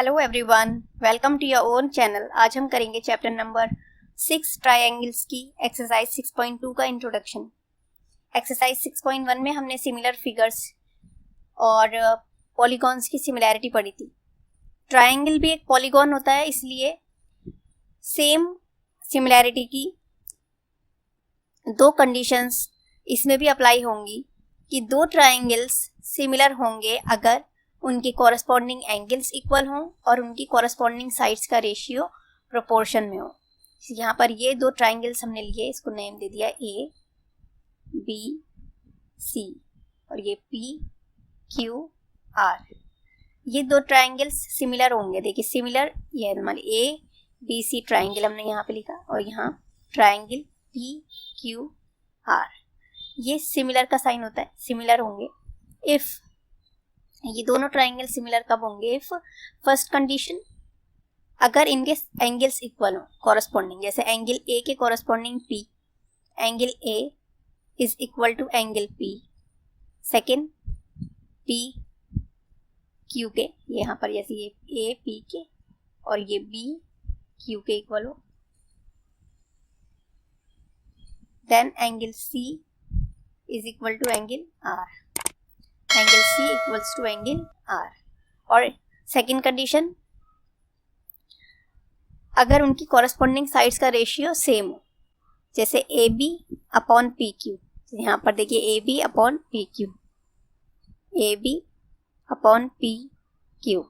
Hello everyone, welcome to your own channel. आज हम करेंगे चैप्टर नंबर 6 ट्रायंगल्स की एक्सरसाइज 6.2 का इंट्रोडक्शन। एक्सरसाइज 6.1 में हमने सिमिलर फिगर्स और पॉलीगॉन्स की सिमिलैरिटी पढ़ी थी। ट्रायंगल भी एक पॉलीगॉन होता है, इसलिए सेम सिमिलैरिटी की दो कंडीशंस इसमें भी अप्लाई होंगी कि दो ट्रायंगल्स सिमिलर होंगे अगर उनके कॉरस्पॉन्डिंग एंगल्स इक्वल हों और उनकी कॉरस्पॉन्डिंग साइड्स का रेशियो प्रोपोर्शन में हो। यहाँ पर ये दो ट्रायंगल्स हमने लिए, इसको नेम दे दिया ए बी सी और ये पी क्यू आर। ये दो ट्रायंगल्स सिमिलर होंगे। देखिए सिमिलर, ये हमारे ए बी सी ट्रायंगल हमने यहाँ पे लिखा और यहाँ ट्रायंगल पी क्यू आर, ये सिमिलर का साइन होता है, सिमिलर होंगे। इफ ये दोनों ट्रायंगल सिमिलर कब होंगे? इफ फर्स्ट कंडीशन, अगर इनके एंगल्स इक्वल हो कॉरस्पॉन्डिंग, जैसे एंगल ए के corresponding P, angle A is equal to angle P. Second, P Q के, यहाँ पर जैसे ये ए पी के और ये बी क्यू के इक्वल हो। Then angle C is equal to angle R, angle C equals to angle R। और सेकेंड कंडीशन, अगर उनकी कॉरस्पॉन्डिंग साइड्स का रेशियो सेम हो, जैसे A B upon P Q. यहाँ पर देखिए A B upon P Q, A B upon P Q,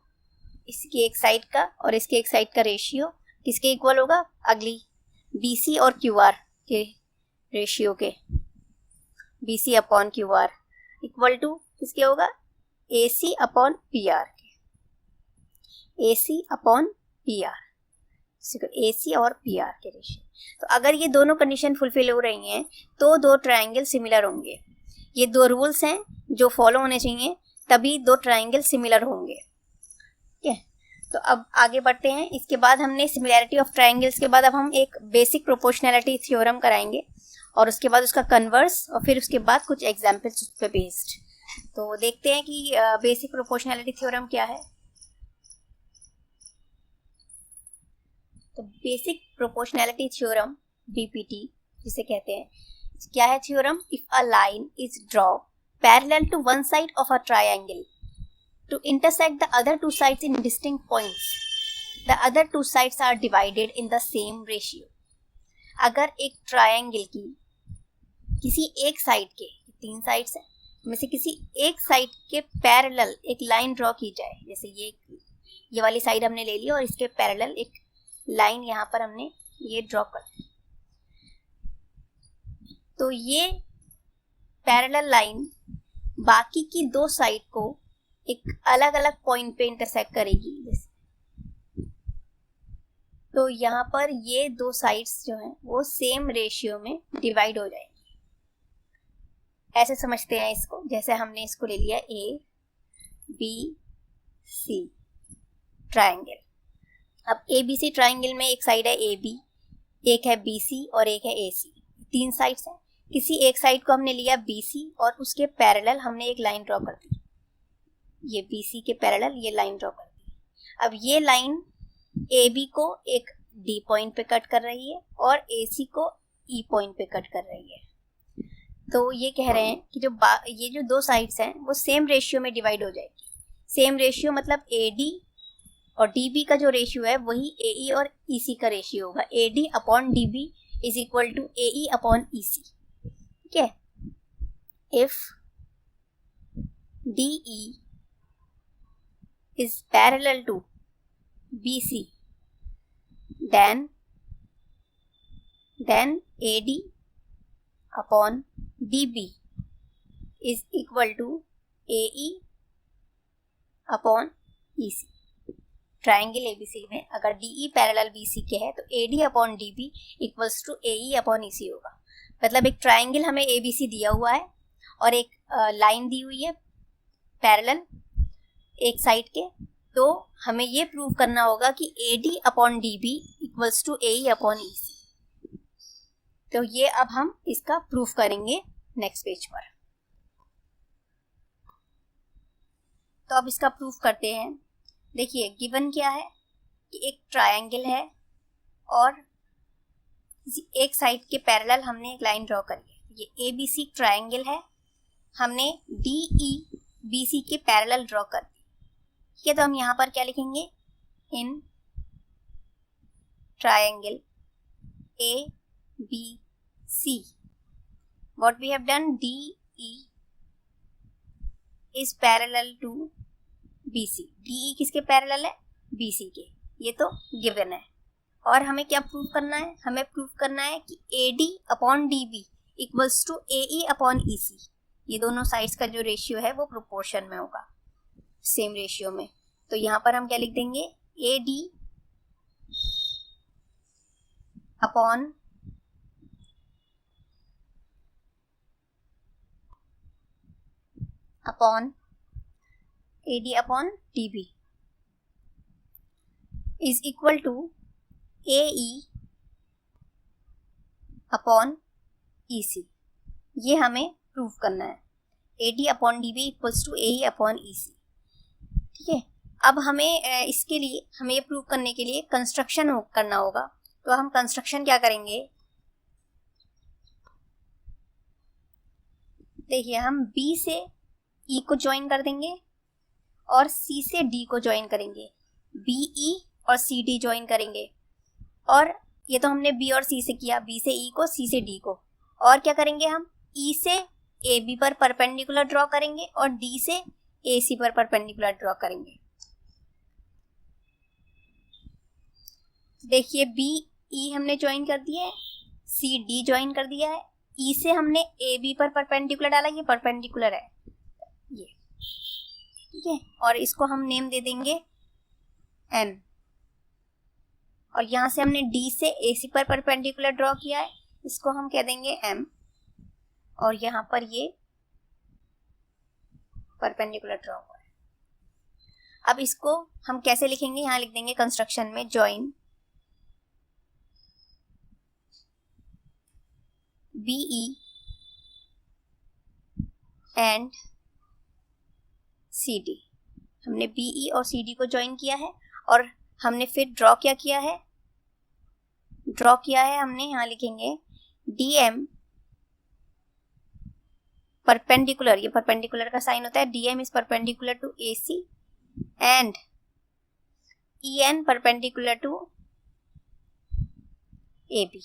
इसकी एक साइड का और इसके एक साइड का रेशियो किसके इक्वल होगा? अगली बी सी और क्यू आर के रेशियो के, B C upon Q R equal to किसके होगा? A C upon P R के, A C upon P R, A C और पी आर के रेशियो। तो अगर ये दोनों कंडीशन फुलफिल हो रही हैं तो दो ट्रायंगल सिमिलर होंगे। ये दो रूल्स हैं जो फॉलो होने चाहिए, तभी दो ट्रायंगल सिमिलर होंगे। ठीक है, तो अब आगे बढ़ते हैं। इसके बाद हमने सिमिलैरिटी ऑफ ट्रायंगल्स के बाद अब हम एक बेसिक प्रोपोर्शनैलिटी थ्योरम कराएंगे और उसके बाद उसका कन्वर्स और फिर उसके बाद कुछ एग्जाम्पल्स उस पर बेस्ड। तो देखते हैं कि बेसिक प्रोपोर्शनैलिटी थ्योरम क्या है। तो बेसिक प्रोपोर्शनैलिटी थ्योरम बीपीटी जिसे कहते हैं, क्या है theorem? If a line is draw parallel to one side of a triangle to intersect the other two sides in distinct points, the other two sides are divided in the same ratio. अगर एक triangle की किसी एक side के, तीन sides हैं, में से किसी एक साइड के पैरेलल एक लाइन ड्रॉ की जाए, जैसे ये वाली साइड हमने ले ली और इसके पैरेलल एक लाइन यहाँ पर हमने ये ड्रॉ कर दी, तो ये पैरेलल लाइन बाकी की दो साइड को एक अलग अलग पॉइंट पे इंटरसेक्ट करेगी। जैसे तो यहाँ पर ये दो साइड्स जो हैं वो सेम रेशियो में डिवाइड हो जाएंगी। ऐसे समझते हैं इसको, जैसे हमने इसको ले लिया ए बी सी ट्रायंगल। अब ए बी सी ट्रायंगल में एक साइड है ए बी, एक है बी सी और एक है ए सी, तीन साइड्स हैं। किसी एक साइड को हमने लिया बी सी और उसके पैरेलल हमने एक लाइन ड्रॉ कर दी, ये बी सी के पैरेलल ये लाइन ड्रॉ कर दी। अब ये लाइन ए बी को एक डी पॉइंट पे कट कर रही है और ए सी को ई पॉइंट पे कट कर रही है। तो ये कह रहे हैं कि ये जो दो साइड्स हैं वो सेम रेशियो में डिवाइड हो जाएगी। सेम रेशियो मतलब ए डी और डी बी का जो रेशियो है वही ए ई और ई सी का रेशियो होगा। A D upon D B is equal to A E upon E C. ठीक है, if D E is parallel to B C then A D upon dB is equal to AE upon EC। Triangle ABC में अगर DE parallel BC के है तो AD upon DB equals to AE upon EC होगा। मतलब एक triangle हमें ABC दिया हुआ है और एक लाइन दी हुई है पैरेलल एक साइड के, तो हमें ये प्रूव करना होगा कि AD upon DB equals to AE upon EC। तो ये अब हम इसका प्रूफ करेंगे नेक्स्ट पेज पर। तो अब इसका प्रूफ करते हैं। देखिए गिवन क्या है कि एक ट्रायंगल है और एक साइड के पैरेलल हमने एक लाइन ड्रॉ करी है। ये ए बी सी ट्रायंगल है, हमने डी ई बी सी के पैरेलल ड्रॉ कर दी। ठीक है, तो हम यहाँ पर क्या लिखेंगे, in triangle A B C what we have done, DE is parallel to BC। DE किसके पैरेलल है, BC के, ये तो गिवन है। और हमें क्या प्रूव करना है, हमें प्रूव करना है कि AD upon DB equals to AE upon EC। ये दोनों साइड्स का जो रेशियो है वो प्रोपोर्शन में होगा, सेम रेशियो में। तो यहाँ पर हम क्या लिख देंगे, AD upon AD upon DB is equal to AE upon EC। ये हमें प्रूव करना है, AD upon DB equals to AE upon EC। ठीक है, अब हमें इसके लिए, हमें ये प्रूव करने के लिए कंस्ट्रक्शन करना होगा। तो हम कंस्ट्रक्शन क्या करेंगे, देखिए हम B से E को ज्वाइन कर देंगे और C से D को ज्वाइन करेंगे, BE और CD ज्वाइन करेंगे। और ये तो हमने B और C से किया, B से E को, C से D को। और क्या करेंगे, हम E से AB पर परपेंडिकुलर ड्रॉ करेंगे और D से AC पर परपेंडिकुलर ड्रॉ करेंगे। देखिए BE हमने ज्वाइन कर दिया है, CD ज्वाइन कर दिया है, E से हमने AB पर परपेंडिकुलर डाला, ये परपेंडिकुलर है ये। ठीक है, और इसको हम नेम दे देंगे N। और यहाँ से हमने D से AC पर परपेंडिकुलर ड्रॉ किया है, इसको हम कह देंगे M। और यहाँ पर ये परपेंडिकुलर ड्रॉ हुआ है। अब इसको हम कैसे लिखेंगे, यहाँ लिख देंगे कंस्ट्रक्शन में जॉइन BE एंड CD। हमने BE और CD को ज्वाइन किया है और हमने फिर ड्रॉ क्या किया है, हमने यहाँ लिखेंगे DM परपेंडिकुलर, ये परपेंडिकुलर का साइन होता है, DM is perpendicular to AC and EN perpendicular to AB।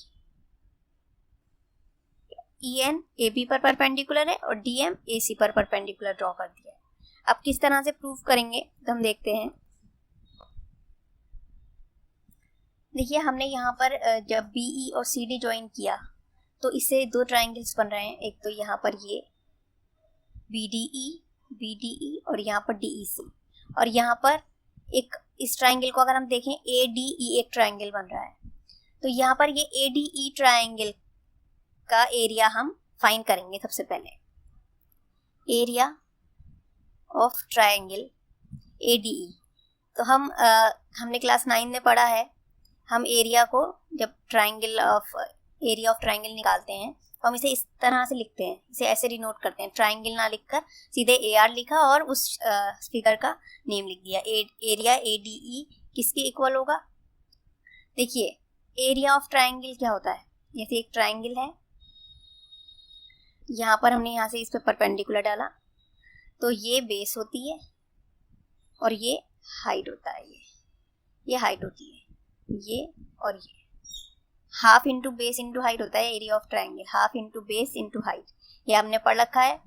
EN AB पर परपेंडिकुलर है और DM AC पर परपेंडिकुलर ड्रॉ कर दिया है। अब किस तरह से प्रूव करेंगे तो हम देखते हैं। देखिए हमने यहाँ पर जब BE और CD ज्वाइन किया तो इससे दो ट्राइंगल्स बन रहे हैं। एक तो यहाँ पर ये BDE और यहाँ पर DEC, और यहाँ पर एक इस ट्राइंगल को अगर हम देखें ADE एक ट्राइंगल बन रहा है। तो यहाँ पर ये ADE ट्राइंगल का एरिया हम फाइंड करेंगे। सबसे पहले एरिया ऑफ ट्राइंगल ADE। तो हमने क्लास 9 में पढ़ा है, हम एरिया को जब एरिया ऑफ ट्राइंगल निकालते हैं तो हम इसे इस तरह से लिखते हैं, इसे ऐसे डिनोट करते हैं, ट्राइंगल ना लिखकर सीधे AR लिखा और उस फिगर का नेम लिख दिया। एरिया ADE किसके इक्वल होगा, देखिए एरिया ऑफ ट्राइंगल क्या होता है, जैसे एक ट्राइंगल है, यहाँ पर हमने यहाँ से इस पर परपेंडिकुलर डाला तो ये बेस होती है और ये हाइट होता है, ये हाइट होती है, ये और ये half into base into height होता है area of triangle, half into base into height, ये हमने पढ़ रखा है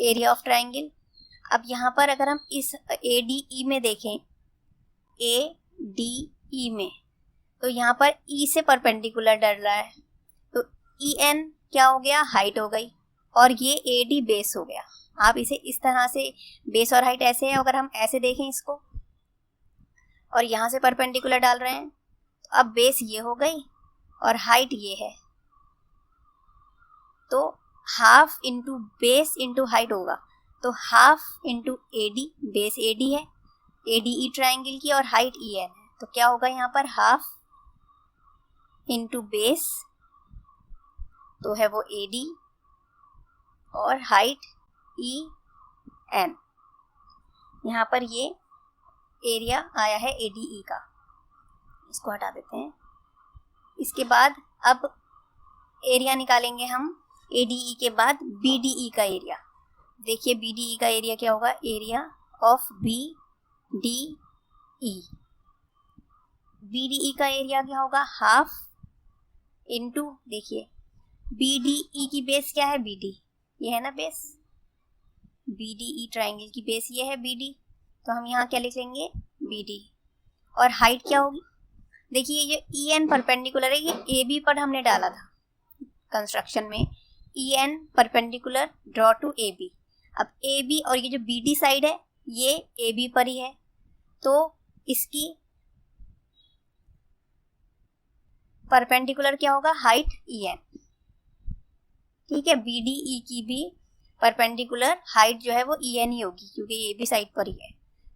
एरिया ऑफ ट्राइंगल। अब यहाँ पर अगर हम इस ADE में देखें, ADE में, तो यहाँ पर E से परपेंडिकुलर डर रहा है तो EN क्या हो गया, हाइट हो गई, और ये AD बेस हो गया। आप इसे इस तरह से, बेस और हाइट ऐसे है, अगर हम ऐसे देखें इसको और यहाँ से परपेंडिकुलर डाल रहे हैं तो अब बेस ये हो गई और हाइट ये है, तो half into base into height होगा, तो half into AD, base AD है ADE ट्राइंगल की और हाइट EN है, तो क्या होगा यहाँ पर हाफ इंटू बेस, तो है वो AD और हाइट EN। यहाँ पर ये एरिया आया है ADE का, इसको हटा देते हैं। इसके बाद अब एरिया निकालेंगे हम ADE के बाद BDE का एरिया। देखिए BDE का एरिया क्या होगा, एरिया ऑफ BDE। BDE का एरिया क्या होगा, हाफ इनटू, देखिए BDE की बेस क्या है, BD, ये है ना बेस, BDE ट्राइंगल की बेस ये है BD, तो हम यहाँ क्या लिख लेंगे, BD। और हाइट क्या होगी, देखिए ये EN परपेंडिकुलर है, ये AB पर हमने डाला था कंस्ट्रक्शन में, EN perpendicular draw two AB। अब AB और ये जो BD साइड है ये AB पर ही है, तो इसकी परपेंडिकुलर क्या होगा, हाइट EN। ठीक है, BDE की भी परपेंडिकुलर हाइट जो है वो EN ही होगी, क्योंकि ये भी साइड पर ही है।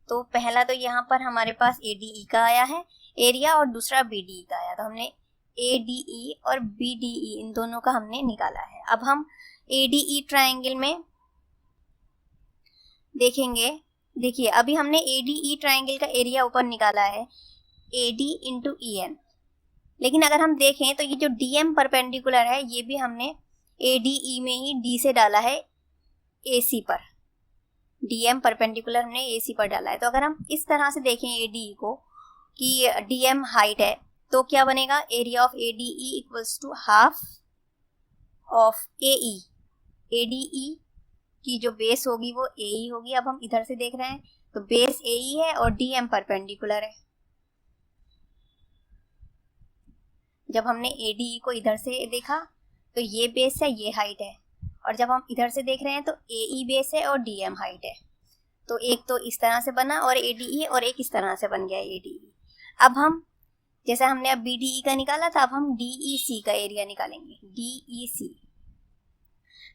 तो पहला तो यहाँ पर हमारे पास ADE का आया है एरिया, और दूसरा BDE का आया, तो हमने ADE और BDE इन दोनों का हमने निकाला है। अब हम ADE ट्राइंगल में देखेंगे, देखिए अभी हमने ADE ट्राइंगल का एरिया ऊपर निकाला है AD इंटू EN, लेकिन अगर हम देखें तो ये जो DM परपेंडिकुलर है ये भी हमने ADE में ही D से डाला है AC पर, DM परपेंडिकुलर हमने AC पर डाला है। तो अगर हम इस तरह से देखें ADE को कि DM हाइट है, तो क्या बनेगा, area of ADE equals to half of AE। ADE की जो बेस होगी वो AE होगी। अब हम इधर से देख रहे हैं तो बेस AE है और DM परपेंडिकुलर है। जब हमने ADE को इधर से देखा तो ये बेस है, ये हाइट है, और जब हम इधर से देख रहे हैं तो AE बेस है और DM हाइट है। तो एक तो इस तरह से बना और ADE, और एक इस तरह से बन गया ADE। अब हम जैसे हमने अब BDE का निकाला था, अब हम DEC का एरिया निकालेंगे, DEC।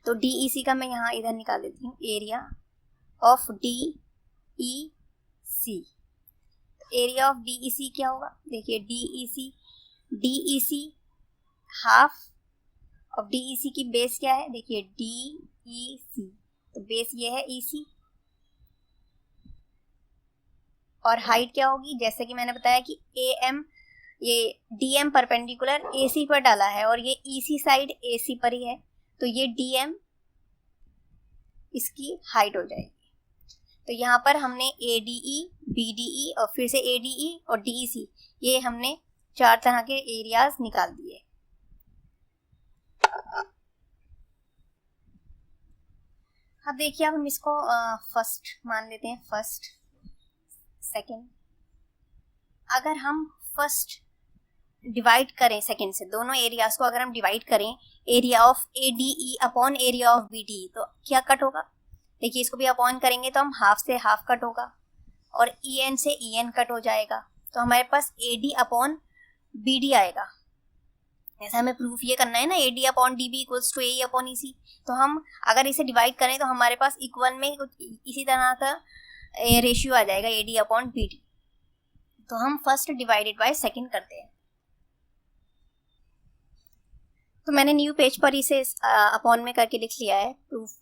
तो DEC का मैं यहाँ इधर निकाल देती हूँ, area of DEC। Area of DEC क्या होगा, देखिए DEC हाफ ऑफ DEC की बेस क्या है, देखिए DEC, तो बेस ये है EC, और हाइट क्या होगी, जैसे कि मैंने बताया कि AM, ये DM परपेंडिकुलर AC पर डाला है और ये EC साइड AC पर ही है, तो ये DM इसकी हाइट हो जाएगी। तो यहाँ पर हमने ADE, BDE और फिर से ADE और DEC, ये हमने 4 तरह के एरियाज निकाल दिए। अब देखिए, अब हम इसको फर्स्ट मान लेते हैं, फर्स्ट सेकंड। अगर हम फर्स्ट डिवाइड करें सेकंड से, दोनों एरियाज को अगर हम डिवाइड करें, area of ADE upon area of BDE, तो क्या कट होगा, देखिए इसको भी अपॉन करेंगे तो हम हाफ से हाफ कट होगा और EN से EN कट हो जाएगा, तो हमारे पास AD अपॉन BD आएगा। ऐसा हमें प्रूफ ये करना है ना, AD upon DB equals to AE upon EC। तो हम अगर इसे डिवाइड करें तो हमारे पास इक्वल में इसी तरह का रेशियो आ जाएगा AD अपॉन BD। तो हम फर्स्ट डिवाइडेड बाय सेकंड करते हैं। तो मैंने न्यू पेज पर इसे अपॉन में करके लिख लिया है प्रूफ।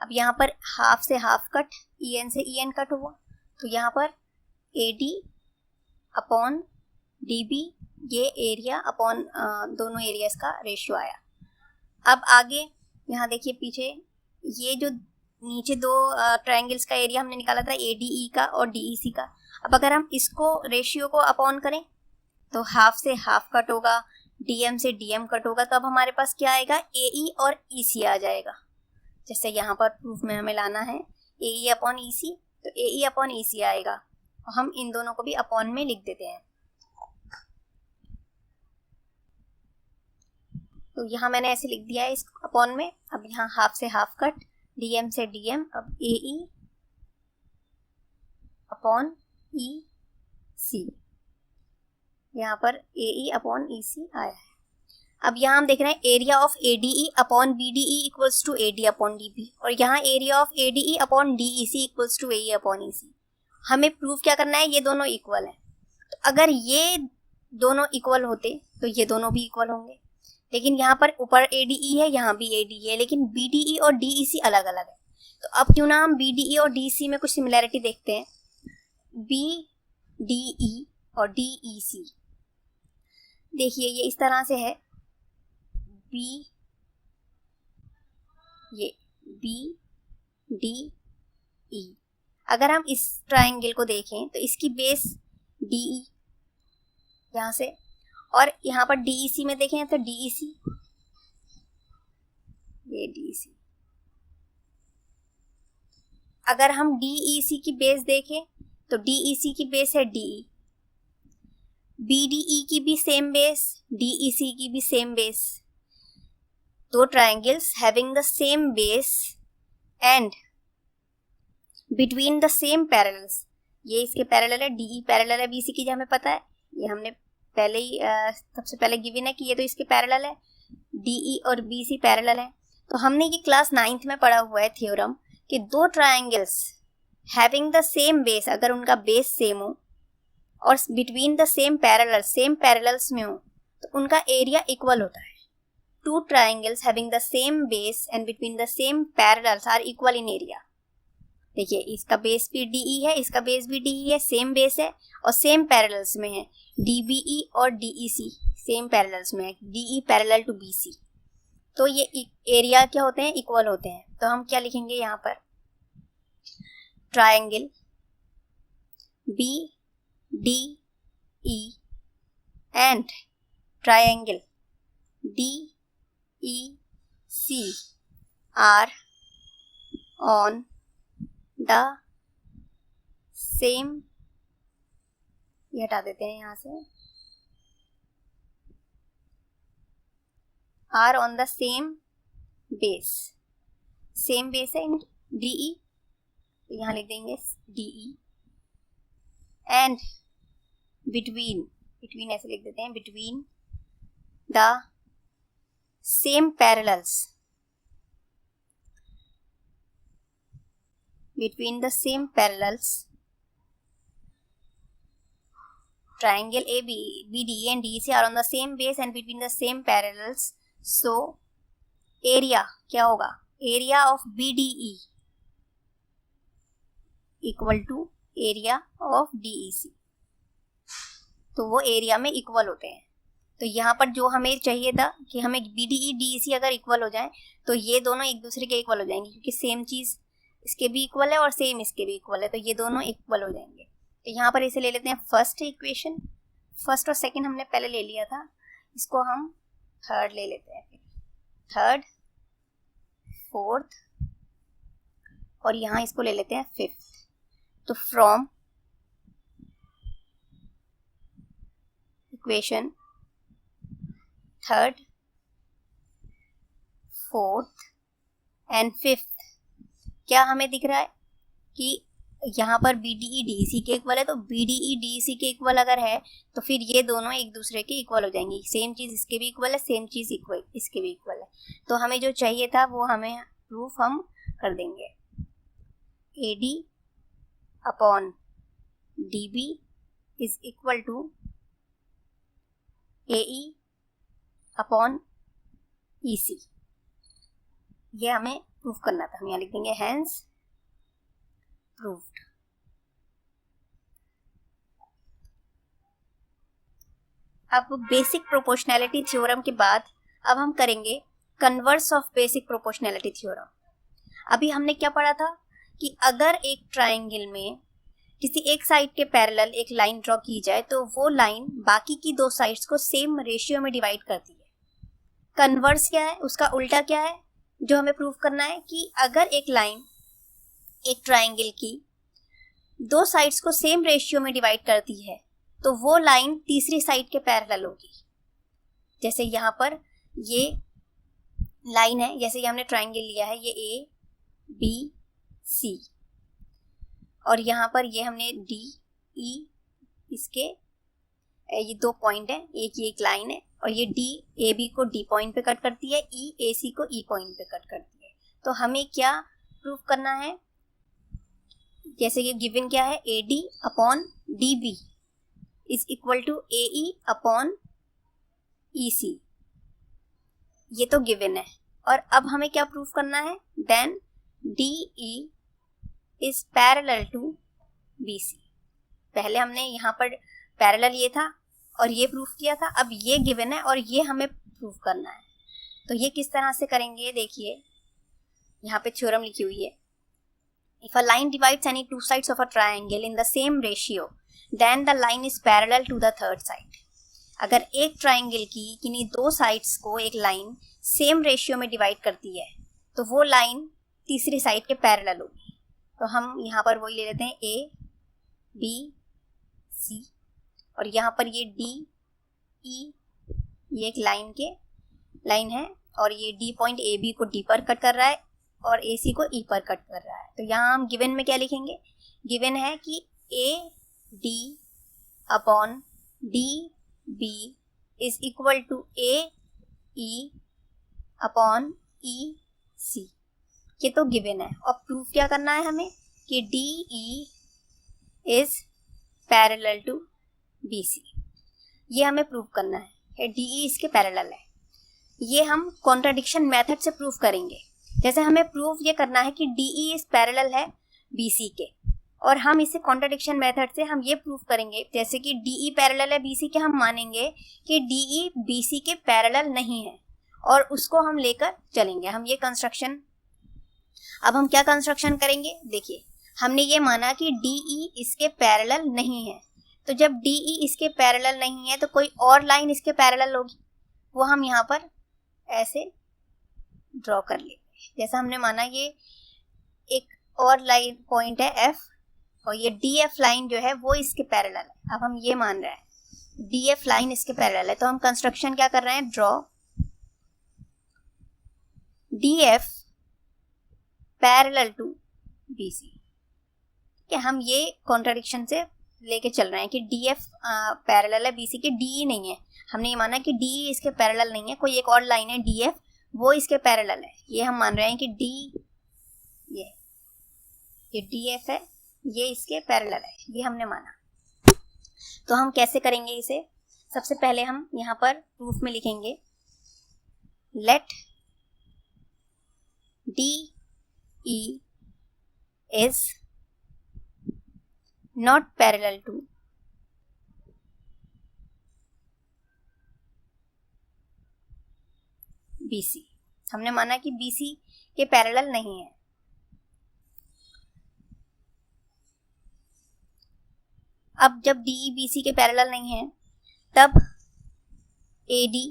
अब यहाँ पर हाफ से हाफ कट, EN से EN कट हुआ, तो यहाँ पर AD अपॉन DB, ये एरिया अपॉन दोनों एरियाज का रेशियो आया। अब आगे यहाँ देखिए पीछे, ये जो नीचे दो ट्रायंगल्स का एरिया हमने निकाला था ADE का और DEC का। अब अगर हम इसको रेशियो को अपॉन करें तो हाफ से हाफ कट होगा, DM से DM कट होगा, तो अब हमारे पास क्या आएगा, AE और EC आ जाएगा। जैसे यहाँ पर प्रूफ में हमें लाना है AE अपॉन EC, तो AE अपॉन EC आएगा, और हम इन दोनों को भी अपॉन में लिख देते हैं। तो यहाँ मैंने ऐसे लिख दिया है इस अपॉन में। अब यहाँ हाफ से हाफ कट, DM से DM, अब AE अपॉन EC, यहाँ पर AE अपॉन EC आया है। अब यहाँ हम देख रहे हैं area of ADE upon BDE equals to AD upon DB, और यहाँ area of ADE upon DEC equals to AE upon EC। हमें प्रूफ क्या करना है, ये दोनों इक्वल हैं। तो अगर ये दोनों इक्वल होते तो ये दोनों भी इक्वल होंगे, लेकिन यहाँ पर ऊपर ADE है, यहाँ भी ADE है, लेकिन BDE और DEC अलग अलग है। तो अब क्यों ना हम BDE और DEC में कुछ सिमिलैरिटी देखते हैं। DE और DEC। देखिए ये इस तरह से है, B, ये BDE। अगर हम इस ट्राइंगल को देखें तो इसकी बेस DE यहाँ से, और यहाँ पर DEC में देखें तो DEC, ये DEC। अगर हम DEC की बेस देखें तो DEC की बेस है DE, BDE की भी सेम बेस, DEC की भी सेम बेस। दो triangles having the same base and between the same parallels. ये इसके पैरेलल है, DE पैरेलल है BC की, जो हमें पता है, ये हमने पहले ही सबसे पहले गिवन है कि ये तो इसके पैरेलल है, DE और BC पैरेलल है। तो हमने ये क्लास 9th में पढ़ा हुआ है थ्योरम कि दो triangles having the same base, अगर उनका बेस सेम हो और बिटवीन द सेम पैरेलल्स में हो तो उनका एरिया इक्वल होता है। Two triangles having the same base and between the same parallels are equal in area. देखिए इसका बेस भी DE है, इसका बेस भी DE है, सेम बेस है और सेम पैरेलल्स में है। DBE और DEC सेम पैरेलल्स में है, DE पैरेलल टू BC। तो ये एरिया क्या होते हैं, इक्वल होते हैं। तो हम क्या लिखेंगे यहाँ पर, triangle BDE and triangle DEC are on the same, ये हटा देते हैं यहाँ से, are on the same base. Same base है इन DE, तो यहाँ लिख देंगे DE एंड बिटवीन ऐसे लिख देते हैं, between the same parallels, between the same parallels, triangle ABD and DEC are on the same base and between the same parallels, so area क्या होगा, area of BDE equal to area of DEC। तो वो area में equal होते हैं। तो यहाँ पर जो हमें चाहिए था कि हमें BDE DEC अगर इक्वल हो जाए तो ये दोनों एक दूसरे के इक्वल हो जाएंगे, क्योंकि सेम चीज़ इसके भी इक्वल है और सेम इसके भी इक्वल है, तो ये दोनों इक्वल हो जाएंगे। तो यहाँ पर इसे ले लेते हैं फर्स्ट इक्वेशन। फर्स्ट और सेकंड हमने पहले ले लिया था, इसको हम थर्ड ले लेते हैं, थर्ड, फोर्थ और यहाँ इसको ले लेते हैं फिफ्थ। तो from equation third, fourth and fifth क्या हमें दिख रहा है कि यहाँ पर BDE DEC के इक्वल है, तो BDE DEC के इक्वल अगर है तो फिर ये दोनों एक दूसरे के इक्वल हो जाएंगे। सेम चीज़ इसके भी इक्वल है, सेम चीज़ इक्वल इसके भी इक्वल है। तो हमें जो चाहिए था वो हमें प्रूफ हम कर देंगे, AD upon DB is equal to AE upon EC। ये हमें प्रूफ करना था। हम यहाँ लिख देंगे हैंस प्रूव्ड। अब बेसिक प्रोपोर्शनैलिटी थ्योरम के बाद अब हम करेंगे converse of basic proportionality theorem. अभी हमने क्या पढ़ा था कि अगर एक ट्राइंगल में किसी एक साइड के पैरेलल एक लाइन ड्रॉ की जाए तो वो लाइन बाकी की दो साइड्स को सेम रेशियो में डिवाइड करती है। कन्वर्स क्या है, उसका उल्टा क्या है जो हमें प्रूफ करना है कि अगर एक लाइन एक ट्राइंगल की दो साइड्स को सेम रेशियो में डिवाइड करती है तो वो लाइन तीसरी साइड के पैरेलल होगी। जैसे यहाँ पर ये लाइन है, जैसे ये हमने ट्राइंगल लिया है, ये A B C और यहाँ पर ये हमने D E, इसके ये दो पॉइंट है, एक लाइन है और ये D AB को D पॉइंट पे कट करती है, E AC को E पॉइंट पे कट करती है। तो हमें क्या प्रूफ करना है, जैसे ये गिवन क्या है, AD upon DB is equal to AE upon EC, ये तो गिवन है। और अब हमें क्या प्रूफ करना है, then DE is parallel to BC। पहले हमने यहाँ पर पैरेलल ये था और ये प्रूफ किया था, अब ये गिवन है और ये हमें प्रूफ करना है। तो ये किस तरह से करेंगे, देखिए यहाँ पे थ्योरम लिखी हुई है। If a line divides any two sides of a triangle in the same ratio then the line is parallel to the third side. अगर एक ट्रायंगल की किन्हीं दो साइड्स को एक लाइन सेम रेशियो में डिवाइड करती है तो वो लाइन तीसरी साइड के पैरेलल होगी। तो हम यहाँ पर वही ले लेते हैं ए बी सी, और यहाँ पर ये डी ई, ये एक लाइन है और ये डी पॉइंट ए बी को डी पर कट कर रहा है और ए सी को ई पर कट कर रहा है। तो यहाँ हम गिवन में क्या लिखेंगे, गिवन है कि A D upon D B is equal to A E upon E C. ये तो गिवन है और प्रूफ क्या करना है हमें कि D E is parallel to B C. ये हमें प्रूफ करना है, डी ई इसके पैरेलल है। ये हम कॉन्ट्राडिक्शन मेथड से प्रूफ करेंगे। जैसे हमें प्रूफ ये करना है कि डी ई इज पैरेलल है बी सी के, और हम इसे कॉन्ट्राडिक्शन मेथड से हम ये प्रूफ करेंगे जैसे कि डी ई पैरेलल है बी सी के, हम मानेंगे कि डी ई बी सी के पैरेलल नहीं है और उसको हम लेकर चलेंगे। हम ये कंस्ट्रक्शन, अब हम क्या कंस्ट्रक्शन करेंगे, देखिए हमने ये माना कि डी ई इसके पैरेलल नहीं है, तो जब डी ई इसके पैरेलल नहीं है तो कोई और लाइन इसके पैरेलल होगी, वो हम यहाँ पर ऐसे ड्रॉ कर लेंगे। जैसा हमने माना ये एक और लाइन पॉइंट है एफ और ये डी एफ लाइन जो है वो इसके पैरेलल है। अब हम ये मान रहे हैं डी एफ लाइन इसके पैरेलल है, तो हम कंस्ट्रक्शन क्या कर रहे हैं, draw D F parallel to B C. कि हम ये कॉन्ट्राडिक्शन से लेके चल रहे हैं कि डी एफ पैरेलल है बी सी के, डी ई नहीं है। हमने ये माना कि डी ई इसके पैरेलल नहीं है, कोई एक और लाइन है डी एफ वो इसके पैरेलल है। ये हम मान रहे हैं कि डी ये डी एफ है, ये इसके पैरेलल है, ये हमने माना। तो हम कैसे करेंगे इसे, सबसे पहले हम यहाँ पर प्रूफ में लिखेंगे let D E is not parallel to BC। हमने माना कि BC के पैरेलल नहीं है। अब जब DE BC के पैरेलल नहीं है तब AD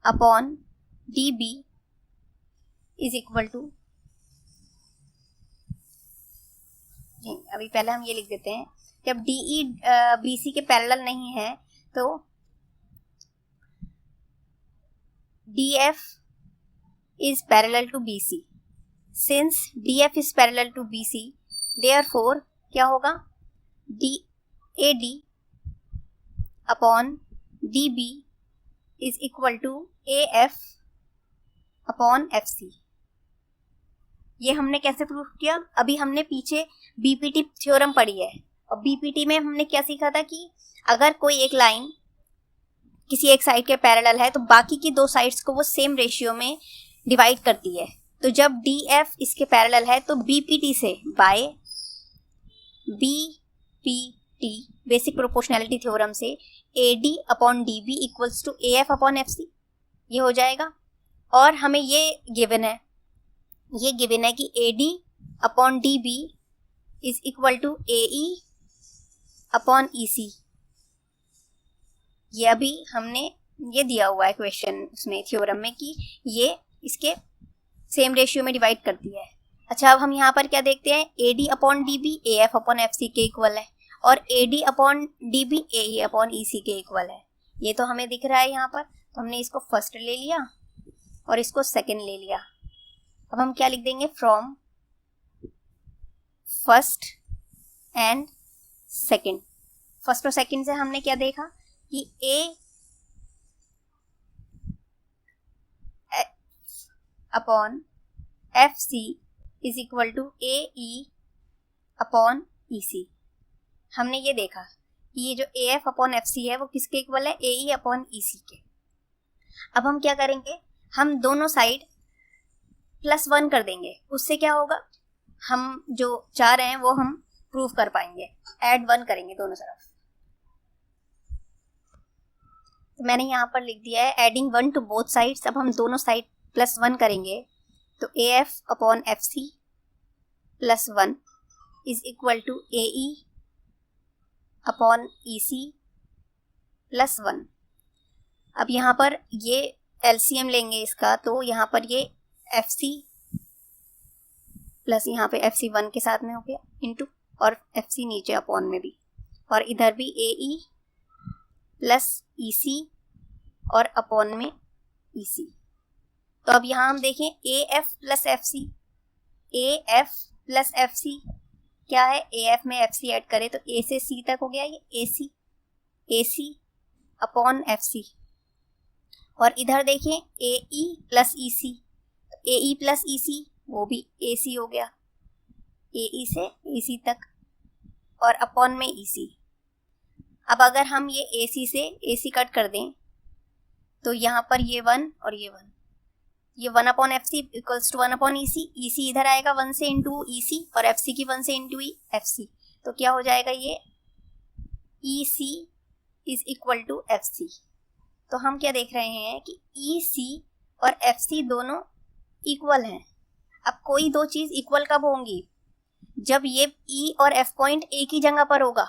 upon DB is equal to, अभी पहले हम ये लिख देते हैं, जब DE BC के पैरेलल नहीं है तो DF is parallel to BC। Since DF is parallel to BC, therefore क्या होगा, AD upon DB is equal to AF upon FC। ये हमने कैसे प्रूफ किया, अभी हमने पीछे बीपीटी थ्योरम पढ़ी है और बीपीटी में हमने क्या सीखा था कि अगर कोई एक लाइन किसी एक साइड के पैरेलल है तो बाकी की दो साइड्स को वो सेम रेशियो में डिवाइड करती है। तो जब डी एफ इसके पैरेलल है तो बीपीटी से by BPT basic proportionality theorem से AD upon DB equals to AF upon FC ये हो जाएगा। और हमें ये गिवन है कि AD upon DB is equal to AE upon EC. ये अभी हमने ये दिया हुआ है क्वेश्चन उसमें थ्योरम में कि ये इसके सेम रेशियो में डिवाइड करती है। अच्छा, अब हम यहाँ पर क्या देखते हैं, AD upon DB AF upon FC के इक्वल है और AD upon DB AE upon EC के इक्वल है। ये तो हमें दिख रहा है यहाँ पर, तो हमने इसको फर्स्ट ले लिया और इसको सेकंड ले लिया। अब हम क्या लिख देंगे, from first and second. First और सेकंड से हमने क्या देखा कि A upon F C is equal to A E upon E C. हमने ये देखा कि ये जो A F upon F C है वो किसके इक्वल है, ए ई अपॉन ई सी के। अब हम क्या करेंगे, हम दोनों साइड +1 कर देंगे। उससे क्या होगा, हम जो चाह रहे हैं वो हम प्रूफ कर पाएंगे। ऐड 1 करेंगे दोनों तरफ, तो मैंने यहाँ पर लिख दिया है एडिंग 1 टू बोथ साइड्स। अब हम दोनों साइड +1 करेंगे, तो AF upon FC +1 is equal to AE upon EC +1। अब यहाँ पर ये LCM लेंगे इसका, तो यहाँ पर ये FC प्लस यहाँ पे FC1 के साथ में हो गया इंटू, और FC नीचे अपॉन में भी, और इधर भी AE प्लस EC और अपॉन में EC। तो अब यहाँ हम देखें AF plus FC, AF plus FC क्या है, AF में FC ऐड करें तो A से C तक हो गया ये AC अपॉन FC, और इधर देखें AE plus EC, AE plus EC वो भी AC हो गया, AE से EC तक, और अपॉन में EC। अब अगर हम ये AC से AC कट कर दें तो यहाँ पर ये 1 और ये 1, ये 1 upon FC equals to 1 upon EC, EC इधर आएगा 1 से इंटू EC और FC की 1 से इंटू FC, तो क्या हो जाएगा ये EC is equal to FC। तो हम क्या देख रहे हैं कि EC और FC दोनों इक्वल हैं। अब कोई दो चीज इक्वल कब होंगी, जब ये E और F पॉइंट एक ही जगह पर होगा,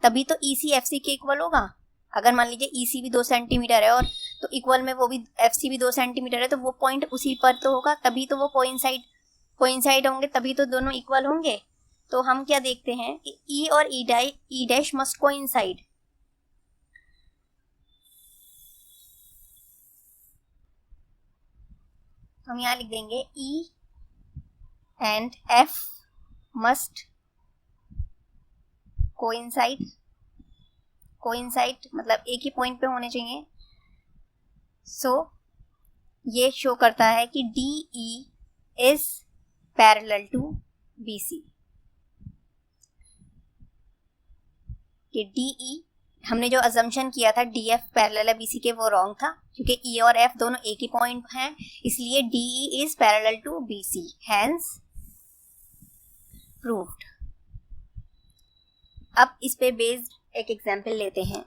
तभी तो EC FC के इक्वल होगा। अगर मान लीजिए EC भी 2 सेंटीमीटर है और तो इक्वल में वो भी FC भी 2 सेंटीमीटर है, तो वो पॉइंट उसी पर तो होगा, तभी तो वो कोइंसाइड होंगे, तभी तो दोनों इक्वल होंगे। तो हम क्या देखते हैं कि E और E डैश मस्ट कोइंसाइड। हम यहाँ लिख देंगे E and F must coincide मतलब एक ही पॉइंट पे होने चाहिए। सो ये शो करता है कि DE is parallel to BC। कि DE हमने जो अजम्पशन किया था DF पैरेलल है BC के, वो रॉन्ग था, क्योंकि E और F दोनों एक ही पॉइंट हैं, इसलिए DE is parallel to BC, hence proved. अब इस पे बेस्ड एक एग्जाम्पल लेते हैं।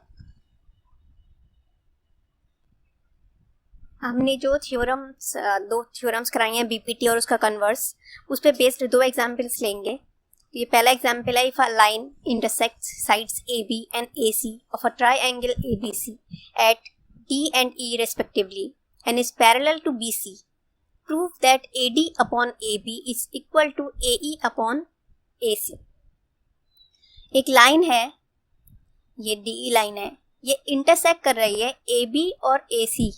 हमने जो दो थ्योरम्स कराई हैं, BPT और उसका कन्वर्स, उस पे बेस्ड 2 एग्जाम्पल्स लेंगे। ये पहला एग्जाम्पल है, if a line intersects sides AB and AC of a triangle ABC at D and E respectively and is parallel to BC, prove that AD upon AB is equal to AE upon AC। एक line है, ये DE line है, ये intersect कर रही है AB और AC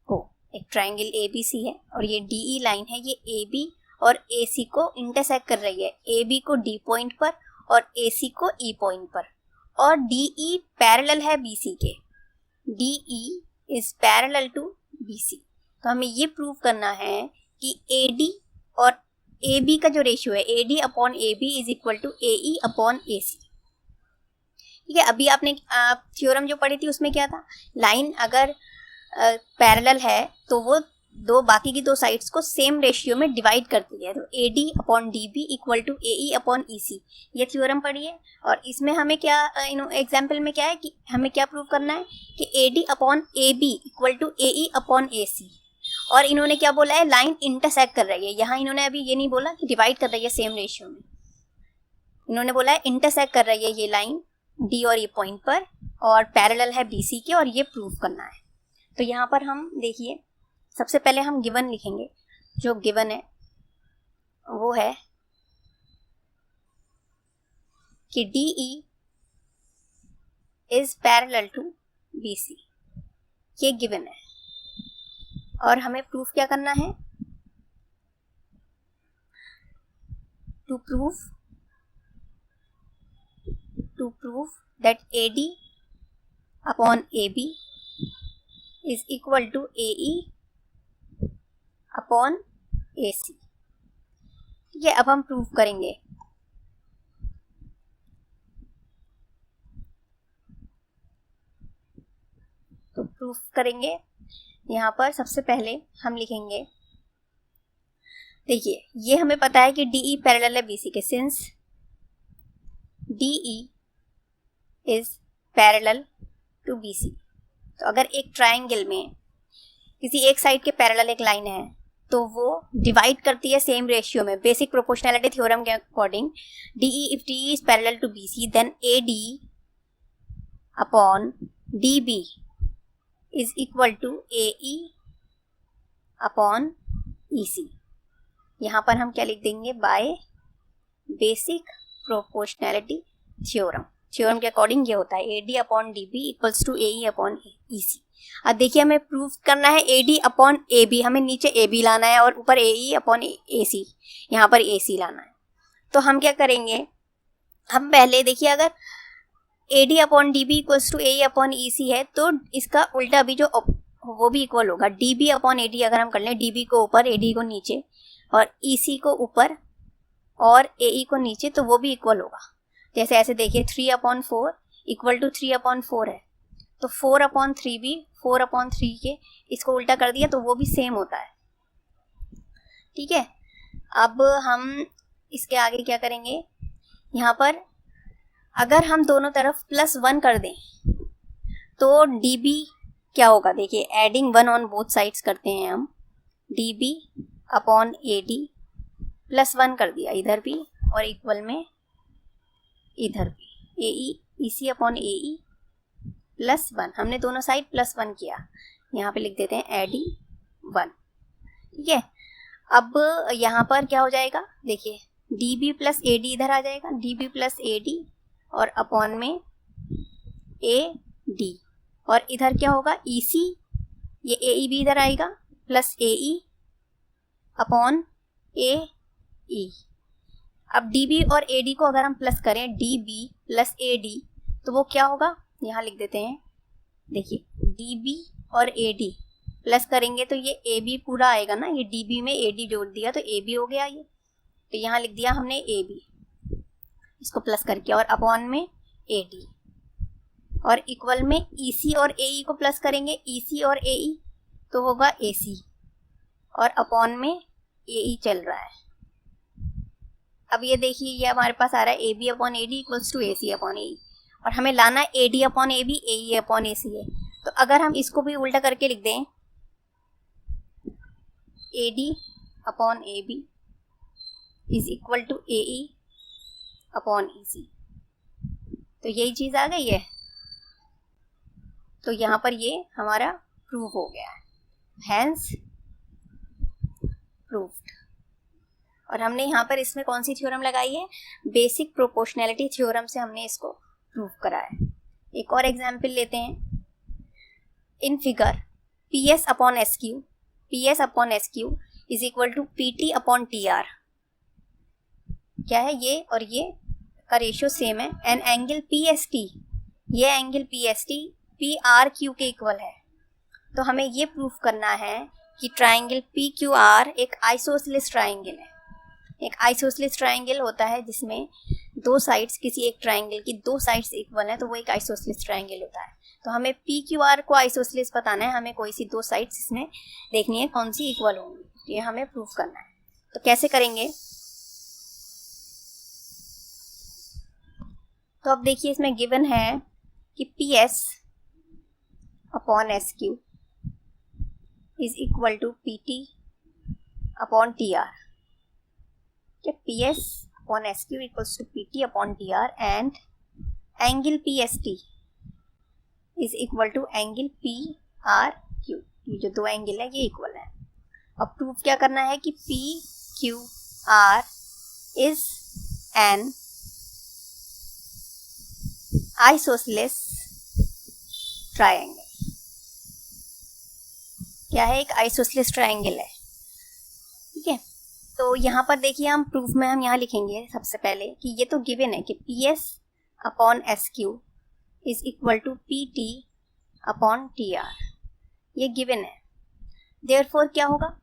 को, एक ट्राइंगल ABC है, और ये DE लाइन है, ये AB और AC को इंटरसेक्ट कर रही है, AB को D पॉइंट पर और AC को E पॉइंट पर, और DE पैरेलल है BC के, DE is parallel to BC। तो हमें ये प्रूव करना है कि AD और AB का जो रेशियो है, AD upon AB is equal to AE upon AC। ठीक है, अभी आपने थ्योरम जो पढ़ी थी उसमें क्या था, लाइन अगर पैरेलल है तो वो बाकी की 2 साइड्स को सेम रेशियो में डिवाइड करती है, तो AD upon DB equal to AE upon EC, ये थ्योरम पढ़ी है। और इसमें हमें क्या एग्जाम्पल में क्या है कि हमें क्या प्रूव करना है कि AD upon AB equal to AE upon AC, और इन्होंने क्या बोला है, लाइन इंटरसेक्ट कर रही है। यहाँ इन्होंने अभी ये नहीं बोला कि डिवाइड कर रही है सेम रेशियो में, इन्होंने बोला है इंटरसेक्ट कर रही है ये लाइन D और E पॉइंट पर, और पैरेलल है BC के, और ये प्रूव करना है। तो यहाँ पर हम देखिए, सबसे पहले हम गिवन लिखेंगे। जो गिवन है वो है कि DE is parallel to BC, ये गिवन है, और हमें प्रूफ क्या करना है, to proof that AD upon AB is equal to AE upon AC। ठीक है, अब हम प्रूफ करेंगे। तो प्रूफ करेंगे, यहाँ पर सबसे पहले हम लिखेंगे, देखिए ये हमें पता है कि DE पैरेलल है BC के, since DE is parallel to BC। तो अगर एक ट्राइंगल में किसी एक साइड के पैरेलल एक लाइन है तो वो डिवाइड करती है सेम रेशियो में। बेसिक प्रोपोर्शनैलिटी थ्योरम के according DE if DE is parallel to BC then AD upon DB is equal to AE upon EC। यहाँ पर हम क्या लिख देंगे, by basic proportionality theorem. Theorem के अकॉर्डिंग ये होता है AD upon DB equals to AE upon EC। अब देखिए हमें प्रूफ करना है AD अपॉन AB, हमें नीचे AB लाना है और ऊपर AE अपॉन AC, यहाँ पर AC लाना है। तो हम क्या करेंगे, हम पहले देखिए अगर AD upon DB equals to AE upon EC है तो इसका उल्टा भी जो वो भी इक्वल होगा। DB अपॉन AD अगर हम कर लें, DB को ऊपर AD को नीचे और EC को ऊपर और AE को नीचे, तो वो भी इक्वल होगा। जैसे ऐसे देखिए 3 अपॉन 4 इक्वल टू 3 अपॉन 4 है, तो 4 अपॉन 3 भी 4 अपॉन 3 के इसको उल्टा कर दिया तो वो भी सेम होता है। ठीक है, अब हम इसके आगे क्या करेंगे, यहाँ पर अगर हम दोनों तरफ +1 कर दें तो DB क्या होगा, देखिए एडिंग 1 ऑन बोथ साइड्स करते हैं हम। DB अपॉन AD +1 कर दिया इधर भी और इक्वल में इधर भी, AE EC अपॉन AE +1, हमने दोनों साइड +1 किया, यहाँ पे लिख देते हैं एडिंग 1। ठीक है, अब यहाँ पर क्या हो जाएगा, देखिए DB प्लस AD इधर आ जाएगा, DB प्लस AD और अपॉन में AD, और इधर क्या होगा EC, ये AE भी इधर आएगा प्लस AE अपॉन AE। अब DB और AD को अगर हम प्लस करें, DB प्लस AD, तो वो क्या होगा, यहाँ लिख देते हैं, देखिए DB और AD प्लस करेंगे तो ये AB पूरा आएगा ना, ये DB में AD जोड़ दिया तो AB हो गया ये, तो यहाँ लिख दिया हमने AB इसको प्लस करके, और अपॉन में AD, और इक्वल में EC और AE को प्लस करेंगे, EC और AE तो होगा AC, और अपॉन में AE चल रहा है। अब ये देखिए ये हमारे पास आ रहा है AB upon AD equals to AC upon AE, और हमें लाना AD upon AB AE upon AC है। तो अगर हम इसको भी उल्टा करके लिख दें, AD upon AB is equal to AE upon EC, तो यही चीज़ आ गई है। तो यहाँ पर ये हमारा प्रूफ हो गया है, हैंस प्रूफ्ड। और हमने यहाँ पर इसमें कौन सी थ्योरम लगाई है, बेसिक प्रोपोर्शनैलिटी थ्योरम से हमने इसको प्रूफ करा है। एक और एग्जाम्पल लेते हैं, in figure PS upon SQ is equal to PT upon TR, क्या है ये और ये का रेशियो सेम है, एन एंगल PST, ये एंगल PST PRQ के इक्वल है। तो हमें ये प्रूफ करना है कि ट्राइंगल PQR एक आइसोसेलेस ट्राइंगल है। एक आइसोसेलेस ट्राइंगल होता है जिसमें दो साइड्स, किसी एक ट्राइंगल की दो साइड्स इक्वल है तो वो एक आइसोसेलेस ट्राइंगल होता है। तो हमें PQR को आइसोसेलेस बताना है, हमें कोई सी दो साइड्स इसमें देखनी है कौन सी इक्वल होंगी, ये हमें प्रूफ करना है। तो कैसे करेंगे, तो अब देखिए इसमें गिवन है कि PS upon SQ is equal to PT upon TR, PS upon SQ equals to PT upon TR and angle PST is equal to angle PRQ, ये जो दो एंगल है ये इक्वल है। अब प्रूफ क्या करना है कि PQR is an isosceles triangle, क्या है, एक आइसोसेलेस ट्राइंगल है। ठीक है, तो यहाँ पर देखिए हम प्रूफ में हम यहाँ लिखेंगे सबसे पहले कि ये तो गिवन है कि PS upon SQ is equal to PT upon TR, ये गिवन है। देयरफॉर क्या होगा,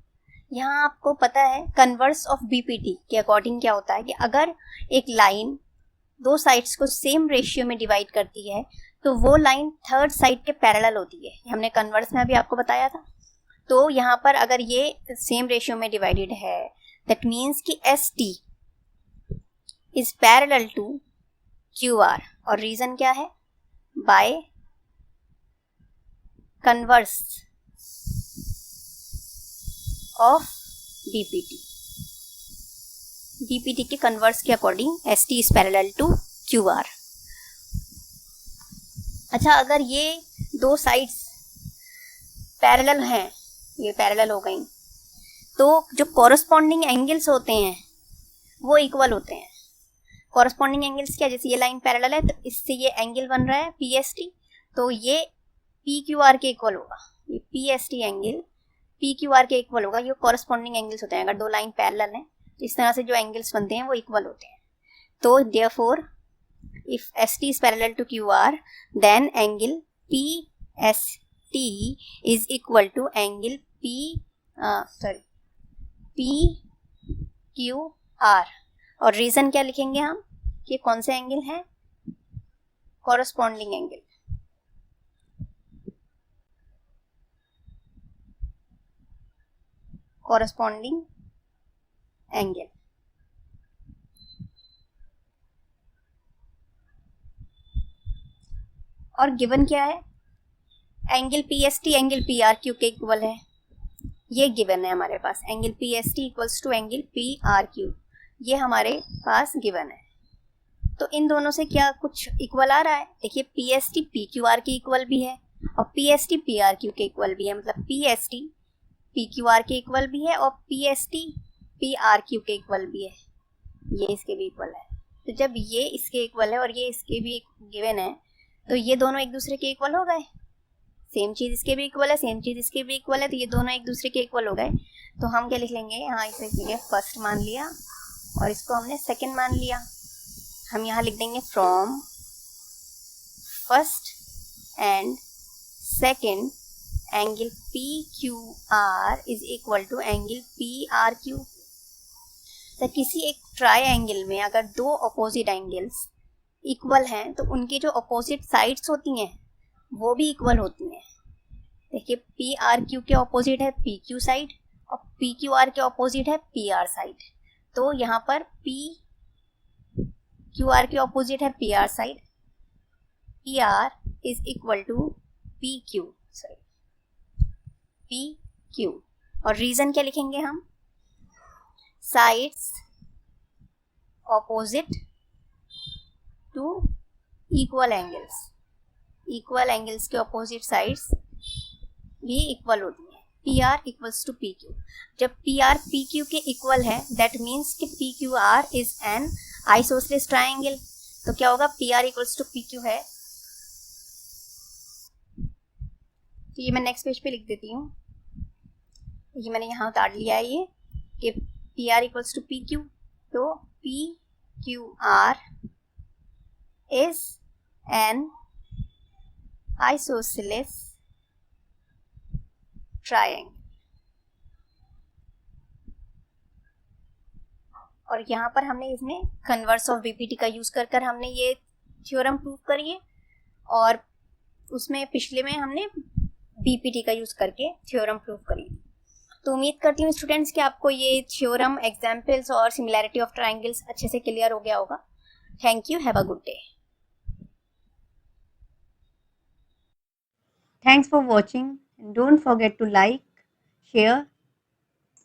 यहाँ आपको पता है कन्वर्स ऑफ BPT के अकॉर्डिंग क्या होता है कि अगर एक लाइन दो साइड्स को सेम रेशियो में डिवाइड करती है तो वो लाइन थर्ड साइड के पैरेलल होती है, हमने कन्वर्स में अभी आपको बताया था। तो यहाँ पर अगर ये सेम रेशियो में डिवाइडेड है दैट मीन्स कि ST is parallel to Q R, और रीजन क्या है, by converse of BPT, BPT के कन्वर्स के according S T is parallel to Q R. अच्छा, अगर ये दो साइड्स पैरेलल हैं, ये पैरेलल हो गई, तो जो कॉरस्पॉन्डिंग एंगल्स होते हैं वो इक्वल होते हैं। कॉरस्पॉन्डिंग एंगल्स क्या, जैसे ये लाइन पैरेलल है तो इससे ये एंगल बन रहा है पीएसटी, तो ये पी क्यू आर के इक्वल होगा, ये PST angle P Q R के इक्वल होगा। ये कॉरस्पॉन्डिंग एंगल्स होते हैं, अगर दो लाइन पैरेलल हैं तो इस तरह से जो एंगल्स बनते हैं वो इक्वल होते हैं। तो therefore if S T is parallel to Q R then angle P S T is equal to angle P Q R. और रीजन क्या लिखेंगे हम कि कौन से एंगल है, कॉरस्पॉन्डिंग एंगल। कॉरस्पॉन्डिंग एंगल, और गिवन क्या है, एंगल पीएसटी एंगल पीआरक्यू के इक्वल है, ये गिवन है हमारे पास, angle PST equals to angle PRQ, ये हमारे पास गिवन है। तो इन दोनों से क्या कुछ इक्वल आ रहा है, देखिए पीएसटी पीक्यूआर के इक्वल भी है और पीएसटी पीआरक्यू के इक्वल भी है, मतलब पीएसटी पीक्यूआर के इक्वल भी है और पीएसटी पीआरक्यू के इक्वल भी है, ये इसके भी इक्वल है। तो जब ये इसके इक्वल है और ये इसके भी गिवन है तो ये दोनों एक दूसरे के इक्वल हो गए, सेम चीज इसके भी इक्वल है, सेम चीज इसके भी इक्वल है, तो ये दोनों एक दूसरे के इक्वल हो गए। तो हम क्या लिख लेंगे, यहाँ इसे लिखेंगे फर्स्ट मान लिया और इसको हमने सेकंड मान लिया। हम यहाँ लिख देंगे from first and second angle P Q R is equal to angle P R Q. तो किसी एक ट्रायंगल में अगर दो अपोजिट एंगल्स इक्वल हैं तो उनकी जो अपोजिट साइड्स होती हैं वो भी इक्वल होती हैं। देखिए पी आर क्यू के ऑपोजिट है पी क्यू साइड और पी क्यू आर के ऑपोजिट है पी आर साइड, तो यहाँ पर पी क्यू आर के ऑपोजिट है P R side, P R is equal to P Q side, P Q. और रीजन क्या लिखेंगे हम, sides opposite to equal angles, equal angles के ऑपोजिट साइड्स भी इक्वल होती हैं। P R equals to P Q, जब पी आर पी क्यू के इक्वल है दैट मीन्स कि P Q R is an isosceles triangle. तो क्या होगा, P R equals to P Q है, तो ये मैं नेक्स्ट पेज पे लिख देती हूँ, ये मैंने यहाँ उतार लिया है ये कि P R equals to P Q, तो P Q R is an isosceles triangle. और यहाँ पर हमने इसमें कन्वर्स ऑफ बीपीटी का यूज कर हमने ये थ्योरम प्रूव करी है, और उसमें पिछले में हमने बीपीटी का यूज करके थ्योरम प्रूव करी। तो उम्मीद करती हूँ स्टूडेंट्स कि आपको ये थ्योरम, एग्जाम्पल्स और सिमिलैरिटी ऑफ ट्रायंगल्स अच्छे से क्लियर हो गया होगा। Thank you, have a good day. Thanks for watching, and don't forget to like, share,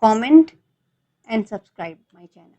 comment and subscribe my channel.